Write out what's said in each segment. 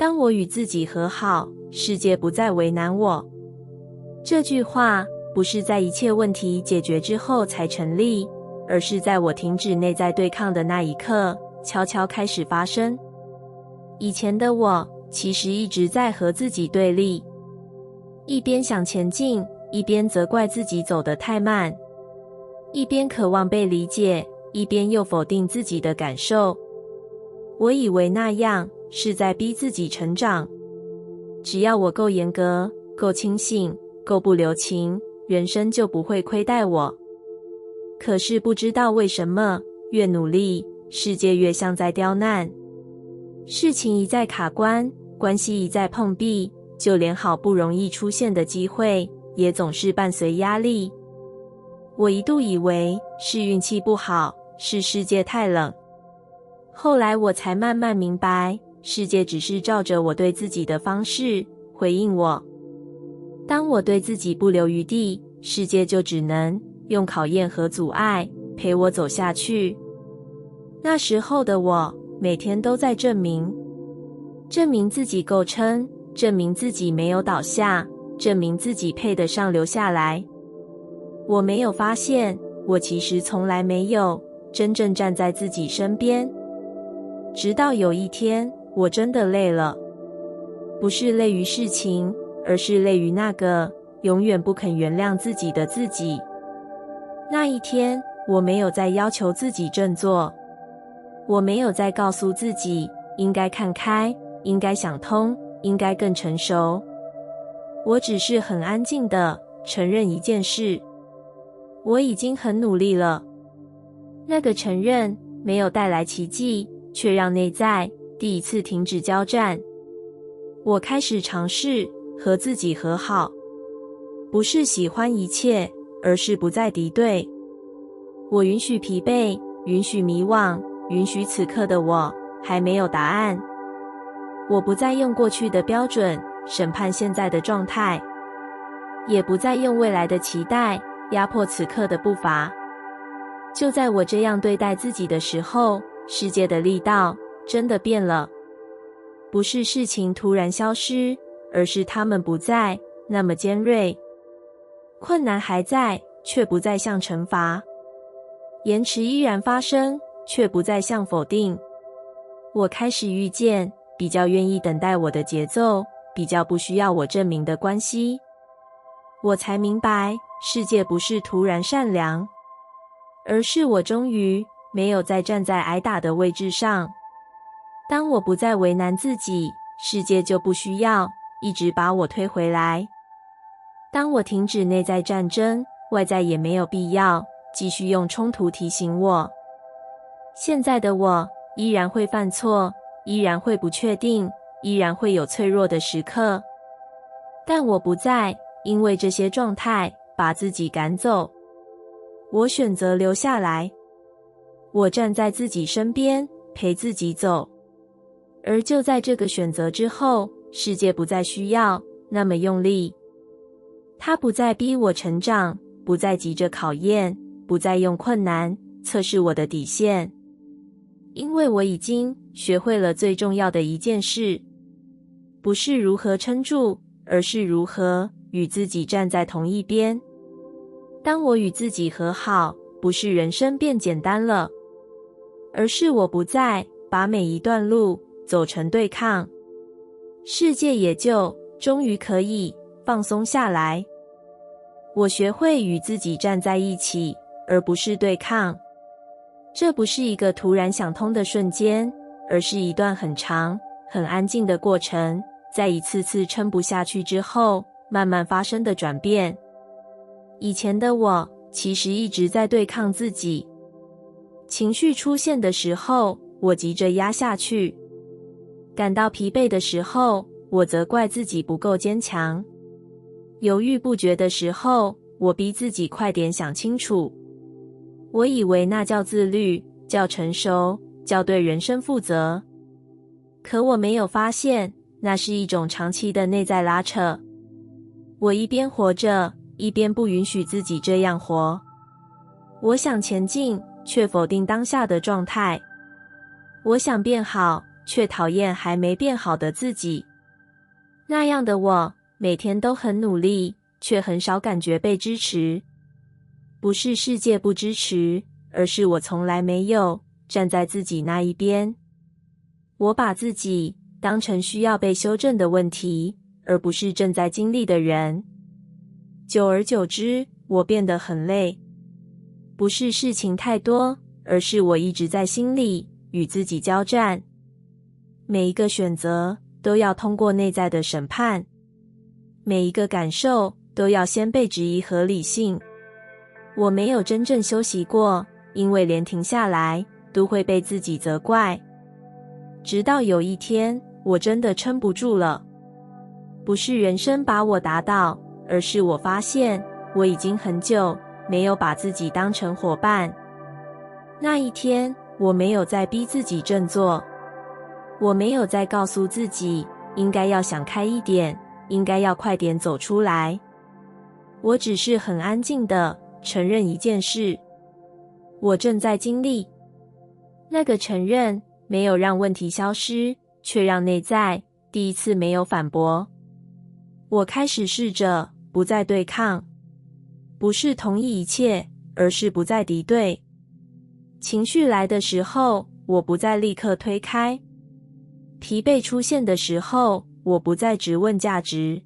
当我与自己和好，世界不再为难我。这句话不是在一切问题解决之后才成立，而是在我停止内在对抗的那一刻，悄悄开始发生。以前的我其实一直在和自己对立，一边想前进，一边责怪自己走得太慢，一边渴望被理解，一边又否定自己的感受。我以为那样是在逼自己成长，只要我够严格，够清醒，够不留情，人生就不会亏待我。可是不知道为什么，越努力，世界越像在刁难。事情一再卡关，关系一再碰壁，就连好不容易出现的机会，也总是伴随压力。我一度以为是运气不好，是世界太冷。后来我才慢慢明白，世界只是照着我对自己的方式回应我。当我对自己不留余地，世界就只能用考验和阻碍陪我走下去。那时候的我，每天都在证明自己够撑，证明自己没有倒下，证明自己配得上留下来。我没有发现，我其实从来没有真正站在自己身边。直到有一天，我真的累了，不是累于事情，而是累于那个永远不肯原谅自己的自己。那一天，我没有再要求自己振作，我没有再告诉自己应该看开，应该想通，应该更成熟。我只是很安静地承认一件事，我已经很努力了。那个承认没有带来奇迹，却让内在第一次停止交战。我开始尝试和自己和好，不是喜欢一切，而是不再敌对。我允许疲惫，允许迷惘，允许此刻的我还没有答案。我不再用过去的标准审判现在的状态，也不再用未来的期待压迫此刻的步伐。就在我这样对待自己的时候，世界的力道真的变了。不是事情突然消失，而是它们不再那么尖锐。困难还在，却不再像惩罚；延迟依然发生，却不再像否定。我开始遇见比较愿意等待我的节奏，比较不需要我证明的关系。我才明白，世界不是突然善良，而是我终于没有再站在挨打的位置上。当我不再为难自己，世界就不需要一直把我推回来。当我停止内在战争，外在也没有必要继续用冲突提醒我。现在的我依然会犯错，依然会不确定，依然会有脆弱的时刻，但我不再因为这些状态把自己赶走。我选择留下来，我站在自己身边，陪自己走。而就在这个选择之后，世界不再需要那么用力，它不再逼我成长，不再急着考验，不再用困难测试我的底线。因为我已经学会了最重要的一件事，不是如何撑住，而是如何与自己站在同一边。当我与自己和好，不是人生变简单了，而是我不再把每一段路走成对抗，世界也就终于可以放松下来。我学会与自己站在一起，而不是对抗。这不是一个突然想通的瞬间，而是一段很长、很安静的过程，在一次次撑不下去之后，慢慢发生的转变。以前的我其实一直在对抗自己，情绪出现的时候，我急着压下去；感到疲惫的时候，我责怪自己不够坚强；犹豫不决的时候，我逼自己快点想清楚。我以为那叫自律，叫成熟，叫对人生负责。可我没有发现，那是一种长期的内在拉扯。我一边活着，一边不允许自己这样活。我想前进，却否定当下的状态。我想变好，却讨厌还没变好的自己。那样的我，每天都很努力，却很少感觉被支持。不是世界不支持，而是我从来没有站在自己那一边。我把自己当成需要被修正的问题，而不是正在经历的人。久而久之，我变得很累。不是事情太多，而是我一直在心里与自己交战。每一个选择都要通过内在的审判，每一个感受都要先被质疑合理性。我没有真正休息过，因为连停下来都会被自己责怪。直到有一天，我真的撑不住了。不是人生把我打倒，而是我发现我已经很久没有把自己当成伙伴。那一天，我没有再逼自己振作，我没有再告诉自己应该要想开一点，应该要快点走出来。我只是很安静地承认一件事，我正在经历。那个承认没有让问题消失，却让内在第一次没有反驳。我开始试着不再对抗，不是同意一切，而是不再敌对。情绪来的时候，我不再立刻推开；疲惫出现的时候，我不再质问价值；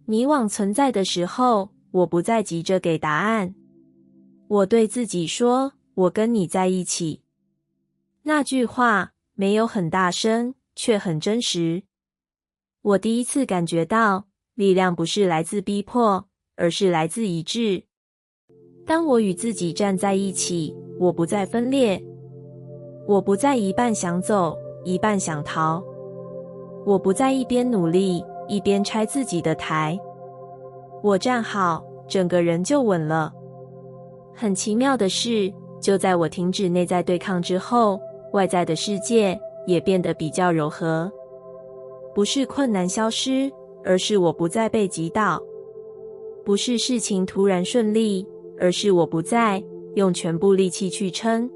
迷惘存在的时候，我不再急着给答案。我对自己说，我跟你在一起。那句话没有很大声，却很真实。我第一次感觉到，力量不是来自逼迫，而是来自一致。当我与自己站在一起，我不再分裂，我不再一半想走，一半想逃，我不再一边努力，一边拆自己的台。我站好，整个人就稳了。很奇妙的是，就在我停止内在对抗之后，外在的世界也变得比较柔和。不是困难消失，而是我不再被击倒；不是事情突然顺利，而是我不再用全部力气去撑。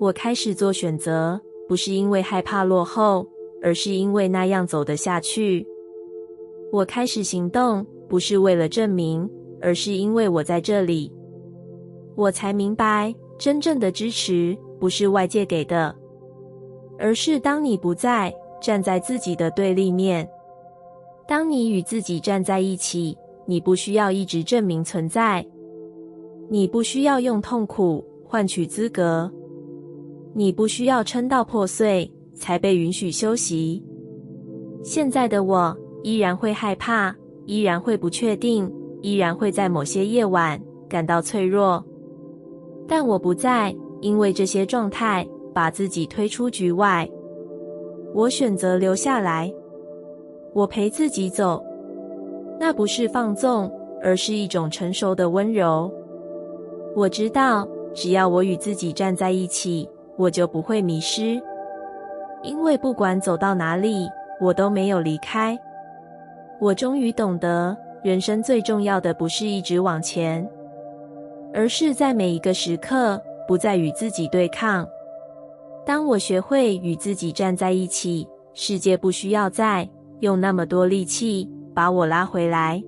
我开始做选择，不是因为害怕落后，而是因为那样走得下去。我开始行动，不是为了证明，而是因为我在这里。我才明白，真正的支持不是外界给的，而是当你不再站在自己的对立面，当你与自己站在一起，你不需要一直证明存在，你不需要用痛苦换取资格，你不需要撑到破碎才被允许休息。现在的我依然会害怕，依然会不确定，依然会在某些夜晚感到脆弱，但我不再因为这些状态把自己推出局外。我选择留下来，我陪自己走，那不是放纵，而是一种成熟的温柔。我知道，只要我与自己站在一起，我就不会迷失，因为不管走到哪里，我都没有离开。我终于懂得，人生最重要的不是一直往前，而是在每一个时刻不再与自己对抗。当我学会与自己站在一起，世界不需要再用那么多力气把我拉回来，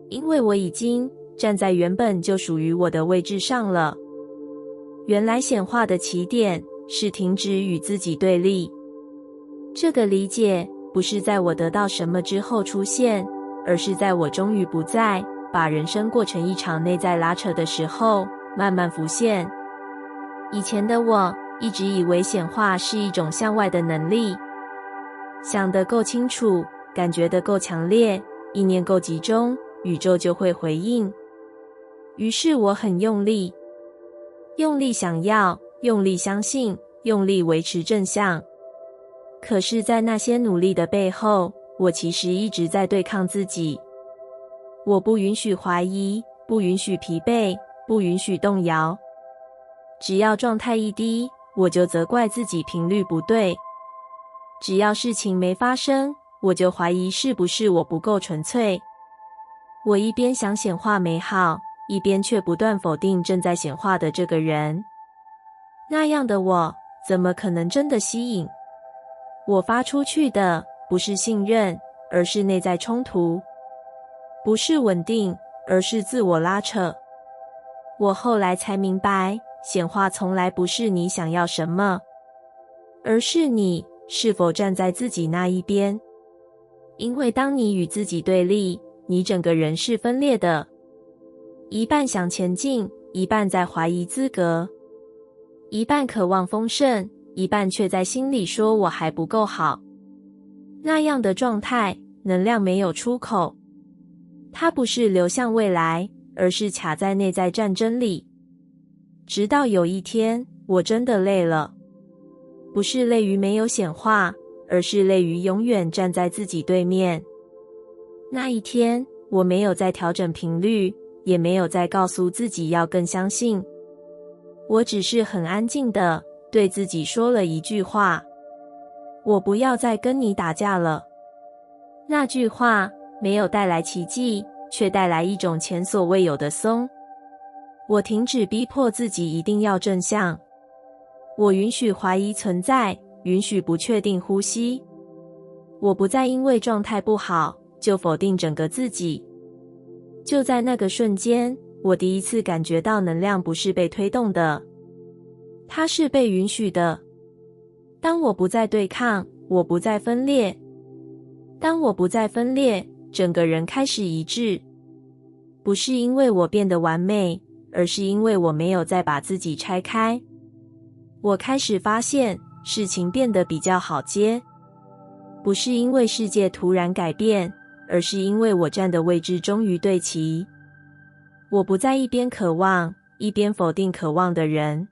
因为我已经站在原本就属于我的位置上了。原来显化的起点是停止与自己对立。这个理解不是在我得到什么之后出现，而是在我终于不再把人生过成一场内在拉扯的时候慢慢浮现。以前的我一直以为显化是一种向外的能力，想得够清楚，感觉得够强烈，意念够集中，宇宙就会回应。于是我很用力想要，用力相信，用力维持正向。可是在那些努力的背后，我其实一直在对抗自己。我不允许怀疑，不允许疲惫，不允许动摇。只要状态一低，我就责怪自己频率不对。只要事情没发生，我就怀疑是不是我不够纯粹。我一边想显化美好，一边却不断否定正在显化的这个人。那样的我，怎么可能真的吸引？我发出去的不是信任，而是内在冲突；不是稳定，而是自我拉扯。我后来才明白，显化从来不是你想要什么，而是你是否站在自己那一边。因为当你与自己对立，你整个人是分裂的，一半想前进，一半在怀疑资格，一半渴望丰盛，一半却在心里说我还不够好。那样的状态，能量没有出口，它不是流向未来，而是卡在内在战争里。直到有一天，我真的累了，不是累于没有显化，而是累于永远站在自己对面。那一天，我没有再调整频率，也没有再告诉自己要更相信，我只是很安静的对自己说了一句话：我不要再跟你打架了。那句话没有带来奇迹，却带来一种前所未有的松。我停止逼迫自己一定要正向，我允许怀疑存在，允许不确定呼吸。我不再因为状态不好就否定整个自己。就在那个瞬间，我第一次感觉到能量不是被推动的，它是被允许的。当我不再对抗，我不再分裂。当我不再分裂，整个人开始一致。不是因为我变得完美，而是因为我没有再把自己拆开。我开始发现事情变得比较好接，不是因为世界突然改变，而是因为我站的位置终于对齐。我不再一边渴望，一边否定渴望的人。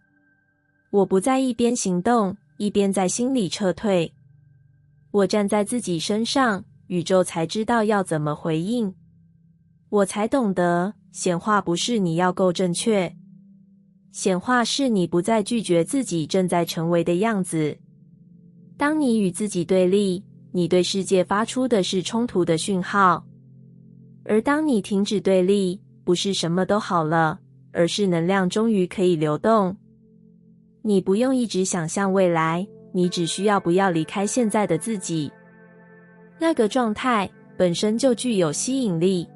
我不再一边行动，一边在心里撤退。我站在自己身上，宇宙才知道要怎么回应。我才懂得，显化不是你要够正确，显化是你不再拒绝自己正在成为的样子。当你与自己对立，你对世界发出的是冲突的讯号；而当你停止对立，不是什么都好了，而是能量终于可以流动。你不用一直想象未来，你只需要不要离开现在的自己。那个状态本身就具有吸引力，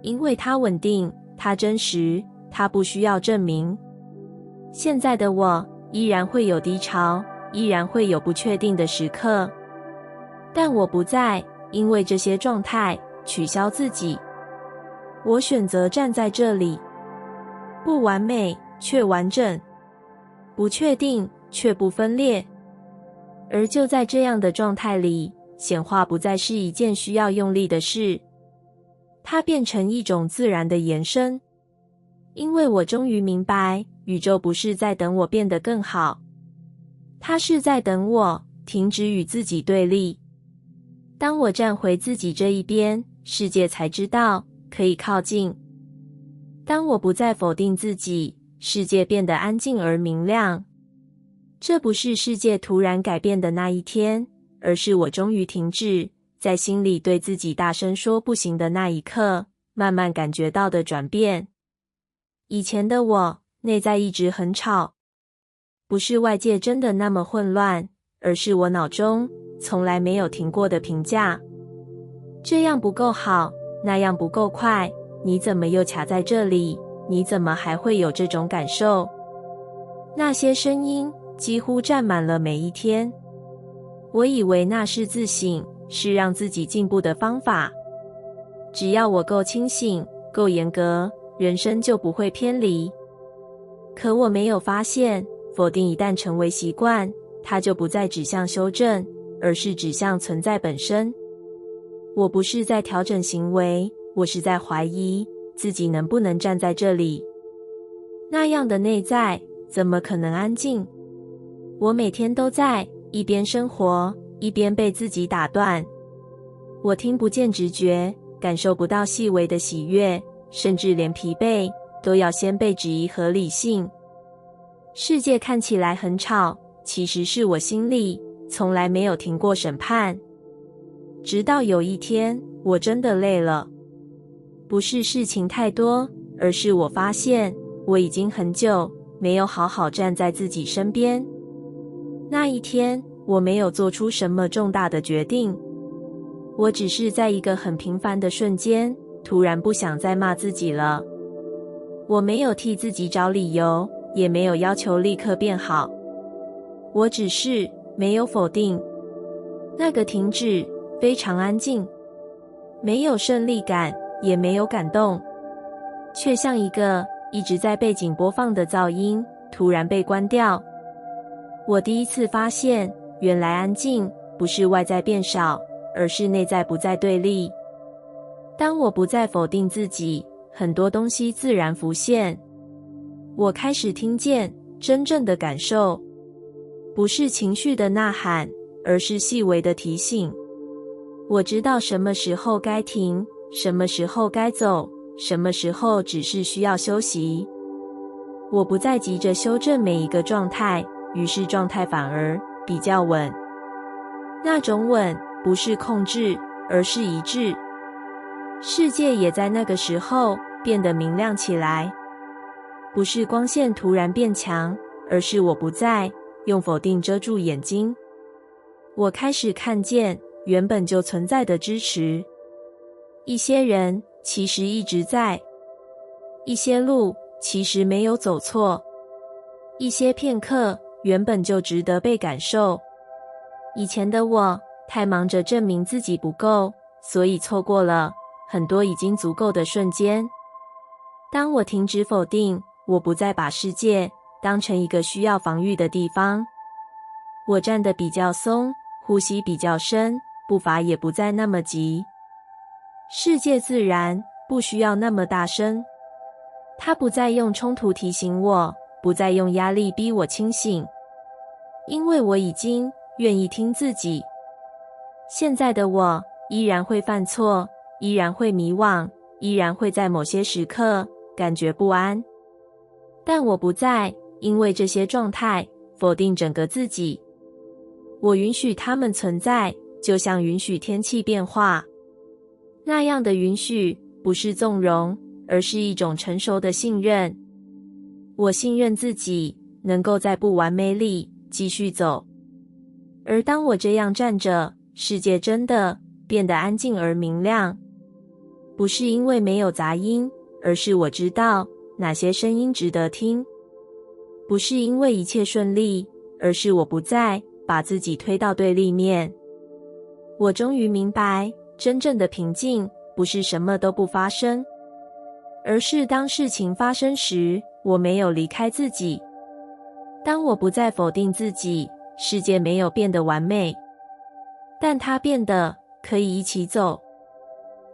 因为它稳定，它真实，它不需要证明。现在的我依然会有低潮，依然会有不确定的时刻，但我不再因为这些状态取消自己。我选择站在这里，不完美却完整，不确定却不分裂。而就在这样的状态里，显化不再是一件需要用力的事，它变成一种自然的延伸。因为我终于明白，宇宙不是在等我变得更好，它是在等我停止与自己对立。当我站回自己这一边，世界才知道可以靠近。当我不再否定自己，世界变得安静而明亮。这不是世界突然改变的那一天，而是我终于停止在心里对自己大声说不行的那一刻，慢慢感觉到的转变。以前的我，内在一直很吵，不是外界真的那么混乱，而是我脑中从来没有停过的评价。这样不够好，那样不够快，你怎么又卡在这里？你怎么还会有这种感受？那些声音几乎占满了每一天。我以为那是自省，是让自己进步的方法。只要我够清醒，够严格，人生就不会偏离。可我没有发现，否定一旦成为习惯，它就不再指向修正，而是指向存在本身。我不是在调整行为，我是在怀疑自己能不能站在这里。那样的内在怎么可能安静？我每天都在一边生活，一边被自己打断。我听不见直觉，感受不到细微的喜悦，甚至连疲惫都要先被质疑和理性。世界看起来很吵，其实是我心里从来没有停过审判。直到有一天，我真的累了。不是事情太多，而是我发现我已经很久没有好好站在自己身边。那一天，我没有做出什么重大的决定，我只是在一个很平凡的瞬间，突然不想再骂自己了。我没有替自己找理由，也没有要求立刻变好，我只是没有否定。那个停止非常安静，没有胜利感，也没有感动，却像一个一直在背景播放的噪音，突然被关掉。我第一次发现，原来安静不是外在变少，而是内在不再对立。当我不再否定自己，很多东西自然浮现。我开始听见真正的感受，不是情绪的呐喊，而是细微的提醒。我知道什么时候该停，什么时候该走，什么时候只是需要休息。我不再急着修正每一个状态，于是状态反而比较稳。那种稳不是控制，而是一致。世界也在那个时候变得明亮起来，不是光线突然变强，而是我不再用否定遮住眼睛。我开始看见原本就存在的支持。一些人其实一直在，一些路其实没有走错，一些片刻原本就值得被感受。以前的我太忙着证明自己不够，所以错过了很多已经足够的瞬间。当我停止否定，我不再把世界当成一个需要防御的地方。我站得比较松，呼吸比较深，步伐也不再那么急。世界自然不需要那么大声，它不再用冲突提醒我，不再用压力逼我清醒，因为我已经愿意听自己。现在的我依然会犯错，依然会迷惘，依然会在某些时刻感觉不安，但我不再因为这些状态否定整个自己。我允许它们存在，就像允许天气变化。那样的允许不是纵容，而是一种成熟的信任。我信任自己能够在不完美里继续走。而当我这样站着，世界真的变得安静而明亮。不是因为没有杂音，而是我知道哪些声音值得听。不是因为一切顺利，而是我不再把自己推到对立面。我终于明白，真正的平静不是什么都不发生，而是当事情发生时，我没有离开自己。当我不再否定自己，世界没有变得完美，但它变得可以一起走。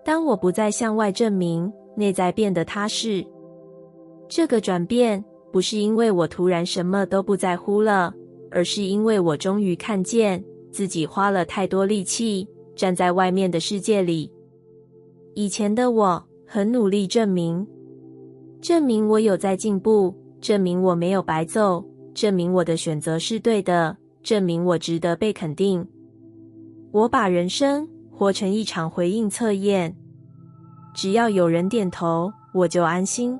当我不再向外证明，内在变得踏实。这个转变不是因为我突然什么都不在乎了，而是因为我终于看见自己花了太多力气站在外面的世界里。以前的我很努力证明我有在进步，证明我没有白走，证明我的选择是对的，证明我值得被肯定。我把人生活成一场回应测验，只要有人点头，我就安心；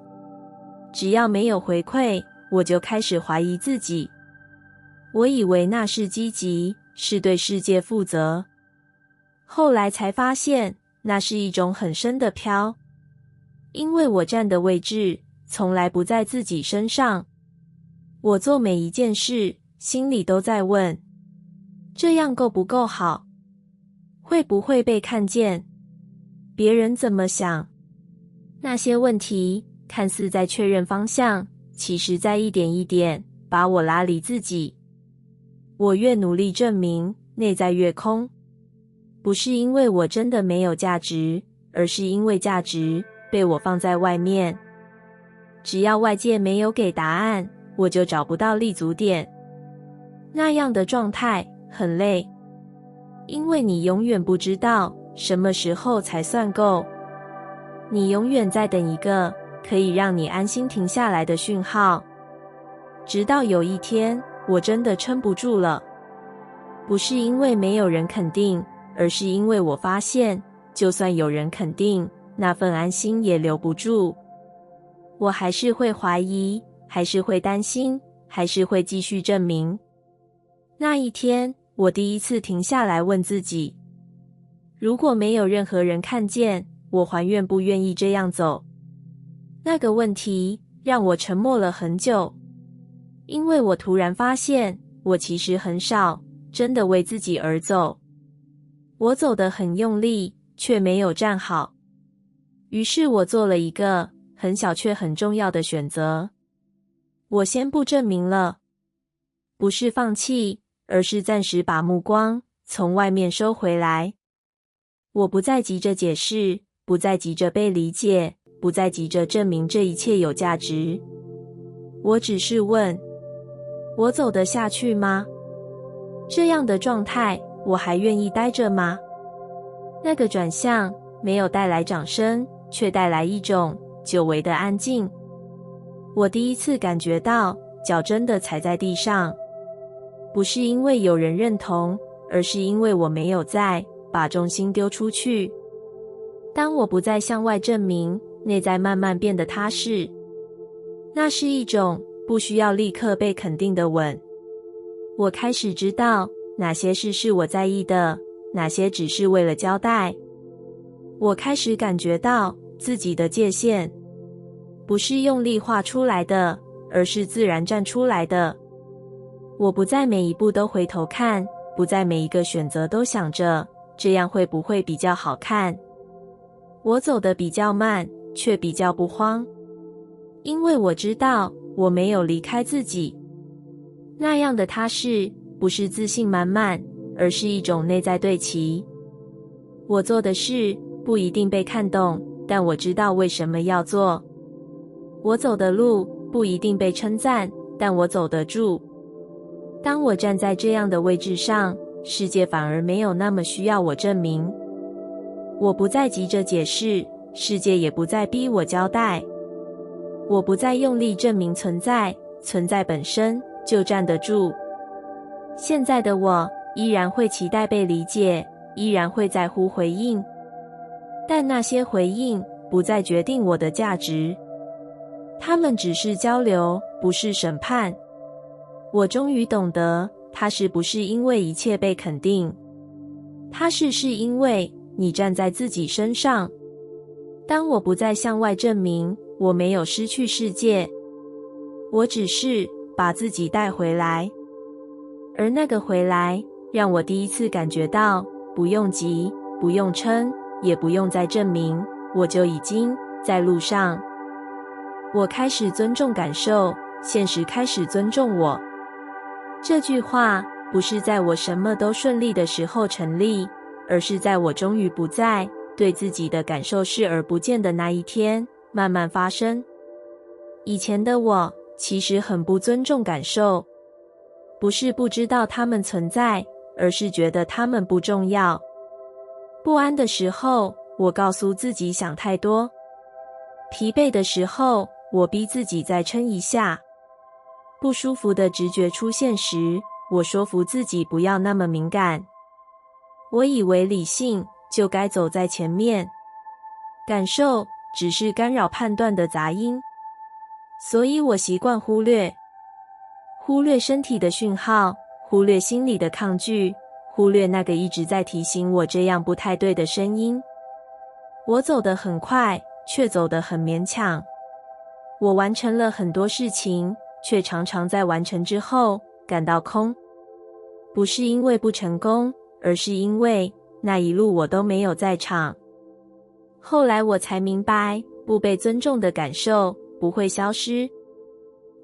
只要没有回馈，我就开始怀疑自己。我以为那是积极，是对世界负责，后来才发现那是一种很深的飘，因为我站的位置从来不在自己身上。我做每一件事，心里都在问：这样够不够好？会不会被看见？别人怎么想？那些问题看似在确认方向，其实在一点一点把我拉离自己。我越努力证明，内在越空。不是因为我真的没有价值，而是因为价值被我放在外面。只要外界没有给答案，我就找不到立足点。那样的状态很累，因为你永远不知道什么时候才算够。你永远在等一个可以让你安心停下来的讯号。直到有一天，我真的撑不住了。不是因为没有人肯定，而是因为我发现，就算有人肯定，那份安心也留不住。我还是会怀疑，还是会担心，还是会继续证明。那一天，我第一次停下来问自己，如果没有任何人看见，我还愿不愿意这样走？那个问题让我沉默了很久，因为我突然发现，我其实很少真的为自己而走。我走得很用力，却没有站好。于是我做了一个很小却很重要的选择。我先不证明了，不是放弃，而是暂时把目光从外面收回来。我不再急着解释，不再急着被理解，不再急着证明这一切有价值。我只是问，我走得下去吗？这样的状态，我还愿意待着吗？那个转向没有带来掌声，却带来一种久违的安静。我第一次感觉到脚真的踩在地上，不是因为有人认同，而是因为我没有再把重心丢出去。当我不再向外证明，内在慢慢变得踏实。那是一种不需要立刻被肯定的稳。我开始知道哪些事是我在意的，哪些只是为了交代。我开始感觉到自己的界限不是用力画出来的，而是自然站出来的。我不在每一步都回头看，不在每一个选择都想着这样会不会比较好看。我走得比较慢，却比较不慌，因为我知道我没有离开自己。那样的踏实不是自信满满，而是一种内在对齐。我做的事不一定被看懂，但我知道为什么要做。我走的路不一定被称赞，但我走得住。当我站在这样的位置上，世界反而没有那么需要我证明。我不再急着解释，世界也不再逼我交代。我不再用力证明存在，存在本身就站得住。现在的我依然会期待被理解，依然会在乎回应，但那些回应不再决定我的价值。他们只是交流，不是审判。我终于懂得，踏实不是因为一切被肯定，踏实是因为你站在自己身上。当我不再向外证明，我没有失去世界，我只是把自己带回来。而那个回来，让我第一次感觉到，不用急，不用撑，也不用再证明，我就已经在路上。我开始尊重感受，现实开始尊重我。这句话不是在我什么都顺利的时候成立，而是在我终于不再对自己的感受视而不见的那一天慢慢发生。以前的我其实很不尊重感受，不是不知道它们存在，而是觉得它们不重要。不安的时候，我告诉自己想太多；疲惫的时候，我逼自己再撑一下；不舒服的直觉出现时，我说服自己不要那么敏感。我以为理性就该走在前面，感受只是干扰判断的杂音，所以我习惯忽略身体的讯号，忽略心里的抗拒，忽略那个一直在提醒我这样不太对的声音。我走得很快，却走得很勉强。我完成了很多事情，却常常在完成之后感到空。不是因为不成功，而是因为那一路我都没有在场。后来我才明白，不被尊重的感受不会消失，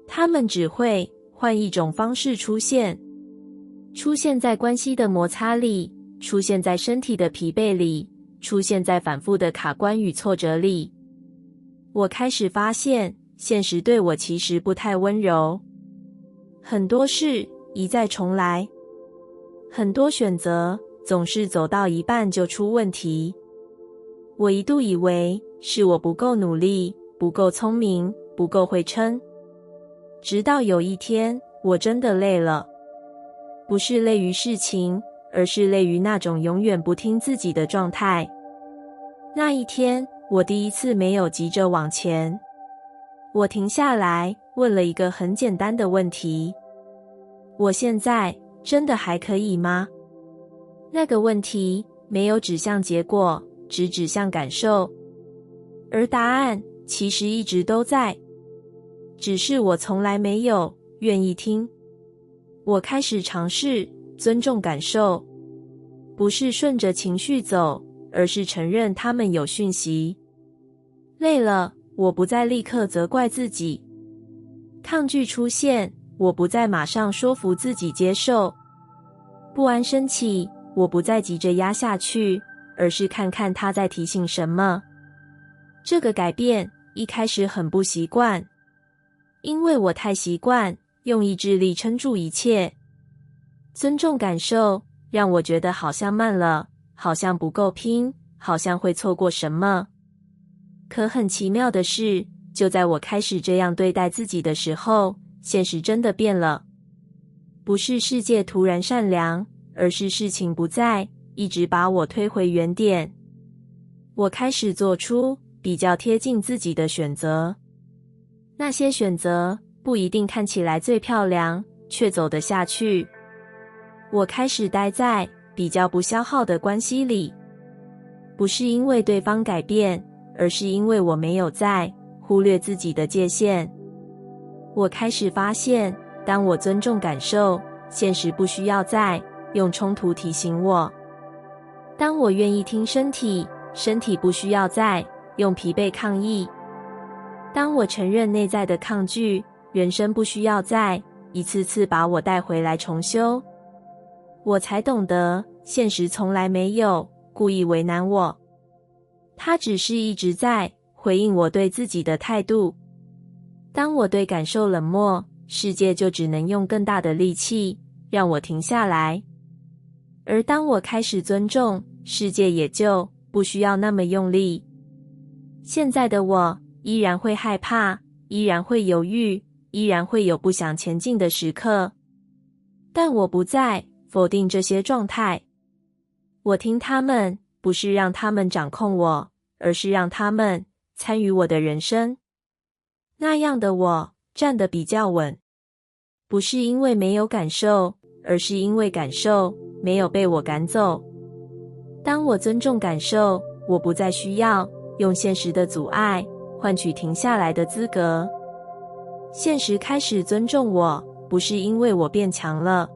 它们只会换一种方式出现，出现在关系的摩擦里，出现在身体的疲惫里，出现在反复的卡关与挫折里。我开始发现，现实对我其实不太温柔，很多事一再重来，很多选择总是走到一半就出问题。我一度以为是我不够努力，不够聪明，不够会撑。直到有一天，我真的累了，不是累于事情，而是累于那种永远不听自己的状态。那一天，我第一次没有急着往前，我停下来，问了一个很简单的问题：我现在真的还可以吗？那个问题没有指向结果，只指向感受，而答案其实一直都在，只是我从来没有愿意听。我开始尝试尊重感受，不是顺着情绪走，而是承认他们有讯息。累了，我不再立刻责怪自己；抗拒出现，我不再马上说服自己接受；不安升起，我不再急着压下去，而是看看它在提醒什么。这个改变一开始很不习惯，因为我太习惯用意志力撑住一切。尊重感受让我觉得好像慢了，好像不够拼，好像会错过什么。可很奇妙的是，就在我开始这样对待自己的时候，现实真的变了。不是世界突然善良，而是事情不再一直把我推回原点。我开始做出比较贴近自己的选择，那些选择不一定看起来最漂亮，却走得下去。我开始待在比较不消耗的关系里，不是因为对方改变，而是因为我没有在忽略自己的界限。我开始发现，当我尊重感受，现实不需要再用冲突提醒我；当我愿意听身体，身体不需要再用疲惫抗议；当我承认内在的抗拒，人生不需要再一次次把我带回来重修。我才懂得，现实从来没有故意为难我，它只是一直在回应我对自己的态度。当我对感受冷漠，世界就只能用更大的力气让我停下来；而当我开始尊重，世界也就不需要那么用力。现在的我依然会害怕，依然会犹豫，依然会有不想前进的时刻，但我不再否定这些状态。我听他们，不是让他们掌控我，而是让他们参与我的人生。那样的我站得比较稳，不是因为没有感受，而是因为感受没有被我赶走。当我尊重感受，我不再需要用现实的阻碍换取停下来的资格。现实开始尊重我，不是因为我变强了，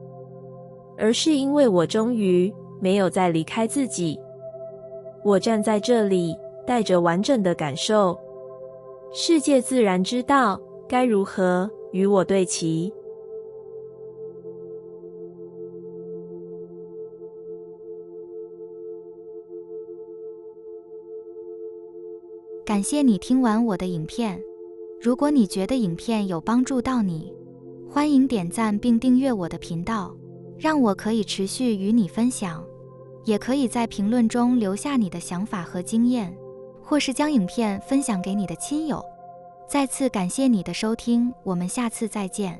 而是因为我终于没有再离开自己。我站在这里，带着完整的感受，世界自然知道该如何与我对齐。感谢你听完我的影片。如果你觉得影片有帮助到你，欢迎点赞并订阅我的频道，让我可以持续与你分享。也可以在评论中留下你的想法和经验，或是将影片分享给你的亲友。再次感谢你的收听，我们下次再见。